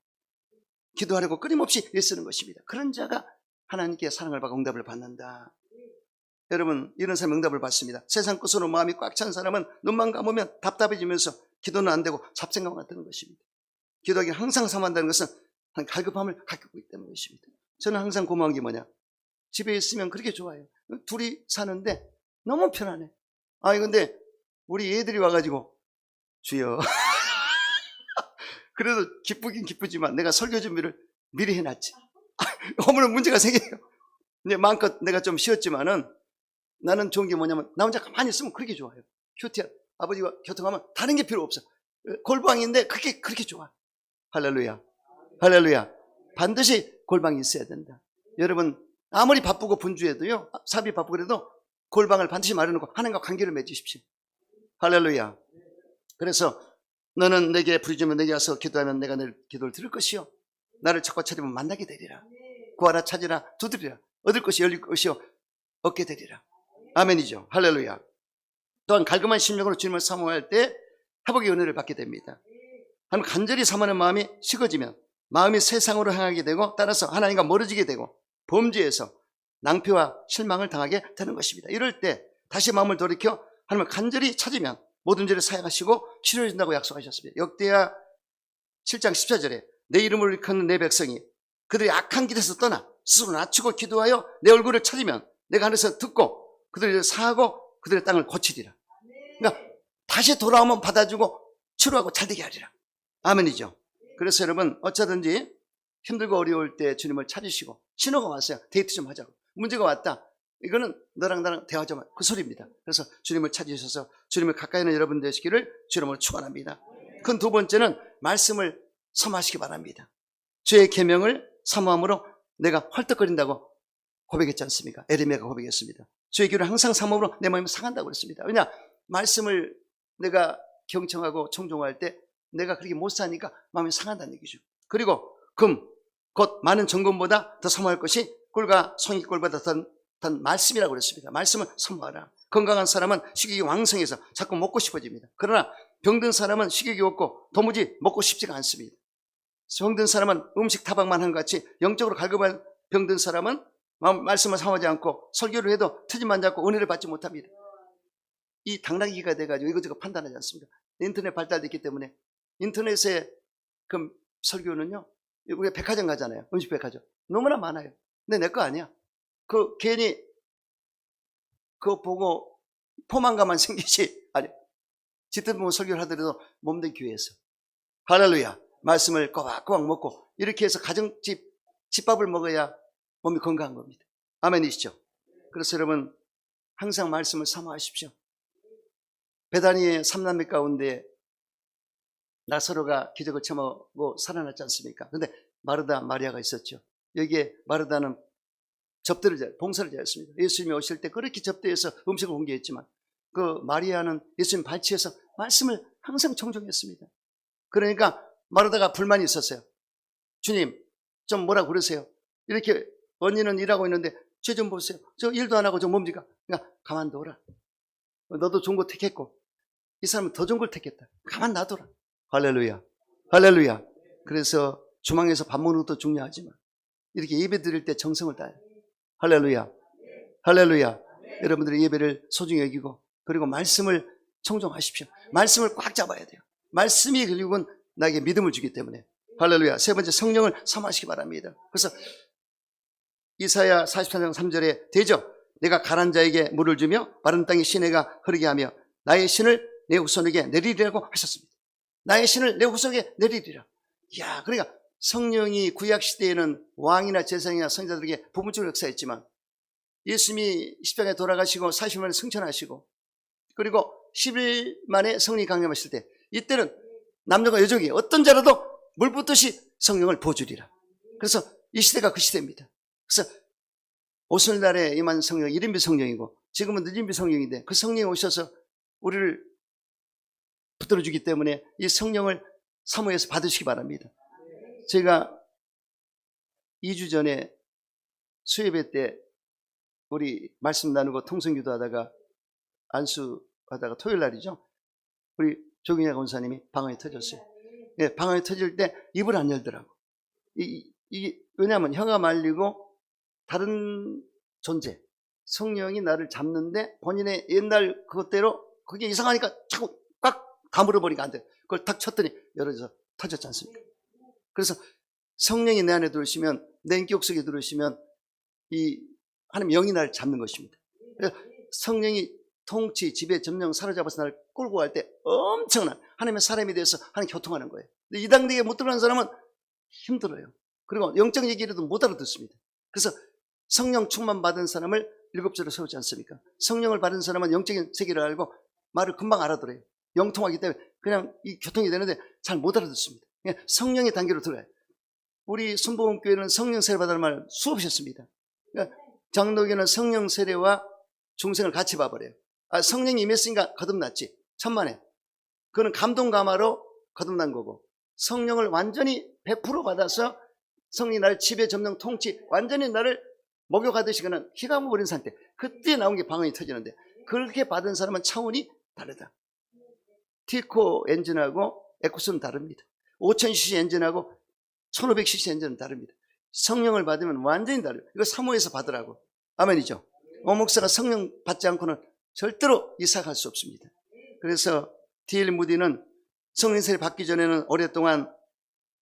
기도하려고 끊임없이 애쓰는 것입니다. 그런 자가 하나님께 사랑을 받고 응답을 받는다. 여러분 이런 사람 응답을 받습니다. 세상 끝으로 마음이 꽉 찬 사람은 눈만 감으면 답답해지면서 기도는 안 되고 잡생각만 드는 것입니다. 기도하기 항상 삼한다는 것은 갈급함을 갖고 있기 때문인 것입니다. 저는 항상 고마운 게 뭐냐, 집에 있으면 그렇게 좋아요. 둘이 사는데 너무 편안해. 근데 우리 애들이 와가지고 주여 그래도 기쁘긴 기쁘지만 내가 설교 준비를 미리 해놨지. 오늘은 문제가 생겨요. 근데 마음껏 내가 좀 쉬었지만은 나는 좋은 게 뭐냐면 나 혼자 가만히 있으면 그렇게 좋아요. 큐티야 아버지와 교통하면 다른 게 필요 없어. 골방인데 그렇게 좋아. 할렐루야. 할렐루야. 반드시 골방이 있어야 된다. 여러분 아무리 바쁘고 분주해도요, 사업이 바쁘고 그래도 골방을 반드시 마련해놓고 하나님과 관계를 맺으십시오. 할렐루야. 그래서 너는 내게 부르짖으면 내게 와서 기도하면 내가 내 기도를 들을 것이요 나를 찾고 찾으면 만나게 되리라. 구하라 찾으라 두드리라. 얻을 것이 열릴 것이요 얻게 되리라. 아멘이죠. 할렐루야. 또한 갈급한 심령으로 주님을 사모할 때 회복의 은혜를 받게 됩니다. 하나님 간절히 사모하는 마음이 식어지면 마음이 세상으로 향하게 되고 따라서 하나님과 멀어지게 되고 범죄에서 낭패와 실망을 당하게 되는 것입니다. 이럴 때 다시 마음을 돌이켜 하나님을 간절히 찾으면 모든 죄를 사용하시고 치료해 준다고 약속하셨습니다. 역대하 7장 14절에 내 이름을 일컫는 내 백성이 그들이 악한 길에서 떠나 스스로 낮추고 기도하여 내 얼굴을 찾으면 내가 하늘에서 듣고 그들을 사하고 그들의 땅을 고치리라. 그러니까 다시 돌아오면 받아주고 치료하고 잘되게 하리라. 아멘이죠. 그래서 여러분 어쩌든지 힘들고 어려울 때 주님을 찾으시고 신호가 왔어요. 데이트 좀 하자고. 문제가 왔다. 이거는 너랑 나랑 대화하자 그 소리입니다. 그래서 주님을 찾으셔서 주님을 가까이 있는 여러분 되시기를 주님을 축원합니다. 큰 두 번째는 말씀을 섬하시기 바랍니다. 주의 계명을 사모함으로 내가 헐떡거린다고 고백했지 않습니까? 에레미야가 고백했습니다. 주의 길을 항상 사모함으로 내 마음이 상한다고 그랬습니다. 왜냐? 말씀을 내가 경청하고 청종할 때 내가 그렇게 못 사니까 마음이 상한다는 얘기죠. 그리고 금, 곧 많은 정금보다 더 사모할 것이 꿀과 송이꿀보다 더 말씀이라고 그랬습니다. 말씀을 사모하라. 건강한 사람은 식욕이 왕성해서 자꾸 먹고 싶어집니다. 그러나 병든 사람은 식욕이 없고 도무지 먹고 싶지가 않습니다. 병든 사람은 음식 타박만 한 것 같이 영적으로 갈급한 병든 사람은 말씀을 사모하지 않고 설교를 해도 트집만 잡고 은혜를 받지 못합니다. 이 당나귀가 돼가지고 이것저것 판단하지 않습니다. 인터넷 발달됐기 때문에 인터넷에 그 설교는요, 우리가 백화점 가잖아요. 음식 백화점. 너무나 많아요. 근데 내 거 아니야. 그 괜히 그거 보고 포만감만 생기지. 아니, 짙은 부분 설교를 하더라도 몸된 교회에서. 할렐루야. 말씀을 꼬박꼬박 먹고 이렇게 해서 가정집, 집밥을 먹어야 몸이 건강한 겁니다. 아멘이시죠? 그래서 여러분 항상 말씀을 사모하십시오. 베다니의 3남매 가운데 나사로가 기적을 체험하고 살아났지 않습니까? 근데 마르다, 마리아가 있었죠. 여기에 마르다는 봉사를 잘했습니다. 예수님이 오실 때 그렇게 접대해서 음식을 공개했지만 그 마리아는 예수님 발치해서 말씀을 항상 청종했습니다. 그러니까 마르다가 불만이 있었어요. 주님, 좀 뭐라 그러세요? 이렇게 언니는 일하고 있는데 쟤 좀 보세요. 저 일도 안 하고 저 뭡니까? 그러니까 가만둬라. 너도 좋은 거 택했고 이 사람은 더 좋은 걸 택했다. 가만 놔둬라. 할렐루야. 할렐루야. 그래서 주방에서 밥 먹는 것도 중요하지만 이렇게 예배 드릴 때 정성을 다해요. 할렐루야. 할렐루야. 여러분들의 예배를 소중히 여기고 그리고 말씀을 청종하십시오. 말씀을 꽉 잡아야 돼요. 말씀이 결국은 나에게 믿음을 주기 때문에. 할렐루야. 세 번째, 성령을 사모하시기 바랍니다. 그래서 이사야 44장 3절에 되죠. 내가 가난 자에게 물을 주며 마른 땅에 시내가 흐르게 하며 나의 신을 내 후손에게 내리리라고 하셨습니다. 나의 신을 내 후손에게 내리리라. 이야, 그러니까 성령이 구약시대에는 왕이나 제사장이나 선지자들에게 부분적으로 역사했지만 예수님이 십자가에 돌아가시고 40일 만에 승천하시고 그리고 10일 만에 성령이 강림하실 때 이때는 남녀가 여종이 어떤 자라도 물 붓듯이 성령을 부어주리라. 그래서 이 시대가 그 시대입니다. 그래서 오순날에 임한 성령, 일인비 성령이고 지금은 늦은비 성령인데 그 성령이 오셔서 우리를 붙들어주기 때문에 이 성령을 사모해서 받으시기 바랍니다. 제가 2주 전에 수예배 때 우리 말씀 나누고 통성기도 하다가 안수하다가 토요일 날이죠. 우리 조경야 권사님이 방언이 터졌어요. 네, 방언이 터질 때 입을 안 열더라고. 왜냐하면 혀가 말리고 다른 존재, 성령이 나를 잡는데 본인의 옛날 그것대로 그게 이상하니까 자꾸 꽉 다물어 버리니까 안 돼. 그걸 탁 쳤더니 열어져서 터졌지 않습니까? 그래서 성령이 내 안에 들어오시면 내 인격 속에 들어오시면 이 하나님 영이 나를 잡는 것입니다. 성령이 통치, 지배, 점령, 사로잡아서 나를 끌고 갈 때 엄청난 하나님의 사람이 돼서 하나님 교통하는 거예요. 근데 이 단계에 못 들어가는 사람은 힘들어요. 그리고 영적 얘기라도 못 알아듣습니다. 그래서 성령 충만 받은 사람을 7절로 세우지 않습니까? 성령을 받은 사람은 영적인 세계를 알고 말을 금방 알아들어요. 영통하기 때문에 그냥 이 교통이 되는데 잘 못 알아듣습니다. 성령의 단계로 들어가요. 우리 순복음교회는 성령 세례 받을 말 수없이 했습니다. 장로교는 성령 세례와 중생을 같이 봐버려요. 성령이 임했으니까 거듭났지. 천만에. 그거는 감동 감화로 거듭난 거고 성령을 완전히 100% 받아서 성령이 나를 지배, 점령, 통치 완전히 나를 목욕하듯이 그는 희가 버린 상태. 그때 나온 게 방언이 터지는데 그렇게 받은 사람은 차원이 다르다. 티코 엔진하고 에쿠스는 다릅니다. 5000cc 엔진하고 1500cc 엔진은 다릅니다. 성령을 받으면 완전히 다르요. 이거 사모해서 받으라고. 아멘이죠. 목사가 성령 받지 않고는 절대로 이사갈 수 없습니다. 그래서 D.L. 무디는 성령 세례 받기 전에는 오랫동안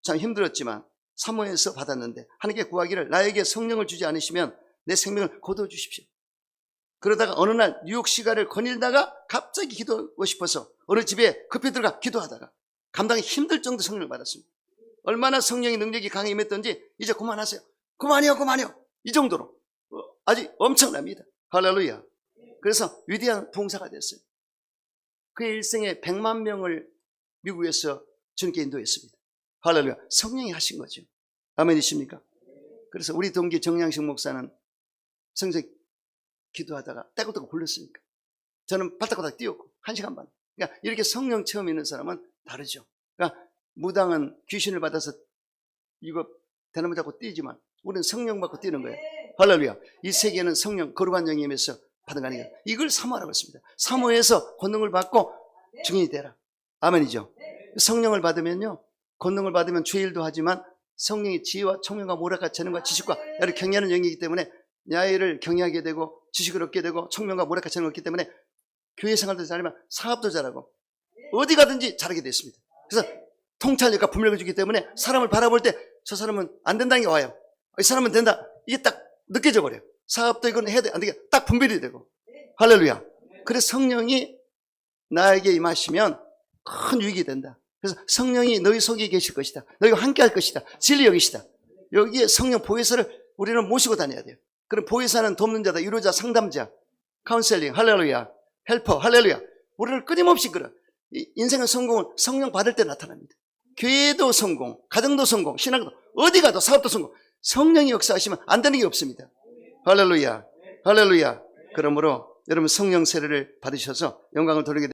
참 힘들었지만 사모해서 받았는데 하나님께 구하기를 나에게 성령을 주지 않으시면 내 생명을 거두어 주십시오. 그러다가 어느 날 뉴욕 시가를 거닐다가 갑자기 기도하고 싶어서 어느 집에 급히 들어가 기도하다가 감당이 힘들 정도 성령을 받았습니다. 얼마나 성령의 능력이 강해 임했던지 이제 그만하세요. 그만이요. 이 정도로 아주 엄청납니다. 할렐루야. 그래서 위대한 봉사가 됐어요. 그의 일생에 100만 명을 미국에서 주님께 인도했습니다. 할렐루야. 성령이 하신 거죠. 아멘이십니까? 그래서 우리 동기 정양식 목사는 성적 기도하다가 떼고떼고 굴렸으니까 저는 발딱발딱 뛰었고 1시간 반. 그러니까 이렇게 성령 체험 있는 사람은 다르죠. 그러니까 무당은 귀신을 받아서 이거 대나무 잡고 뛰지만 우리는 성령 받고 뛰는 거예요. 할렐루야. 이 세계는 성령 거룩한 영이 임해서 받은 거 아니에요. 이걸 사모하라고 했습니다. 사모해서 권능을 받고 증인이 되라. 아멘이죠. 성령을 받으면요, 권능을 받으면 죄일도 하지만 성령의 지혜와 총명과 모략과 재능과 지식과 나를 경외하는 영이기 때문에 야외를 경외하게 되고 지식을 얻게 되고 총명과 모략과 재능을 얻기 때문에 교회 생활도 잘하면 사업도 잘하고 어디 가든지 잘하게 됐습니다. 그래서 통찰력과 분별력을 주기 때문에 사람을 바라볼 때 저 사람은 안 된다는 게 와요. 이 사람은 된다. 이게 딱 느껴져 버려요. 사업도 이건 해야 돼. 안 되게 딱 분별이 되고. 할렐루야. 그래서 성령이 나에게 임하시면 큰 유익이 된다. 그래서 성령이 너희 속에 계실 것이다. 너희와 함께 할 것이다. 진리 여기시다. 여기에 성령 보혜사를 우리는 모시고 다녀야 돼요. 그럼 보혜사는 돕는 자다. 위로자, 상담자, 카운셀링, 할렐루야. 헬퍼, 할렐루야. 우리를 끊임없이 끌어. 인생의 성공은 성령 받을 때 나타납니다. 교회도 성공, 가정도 성공, 신학도 어디 가도 사업도 성공. 성령이 역사하시면 안 되는 게 없습니다. 할렐루야. 할렐루야. 그러므로 여러분 성령 세례를 받으셔서 영광을 돌리게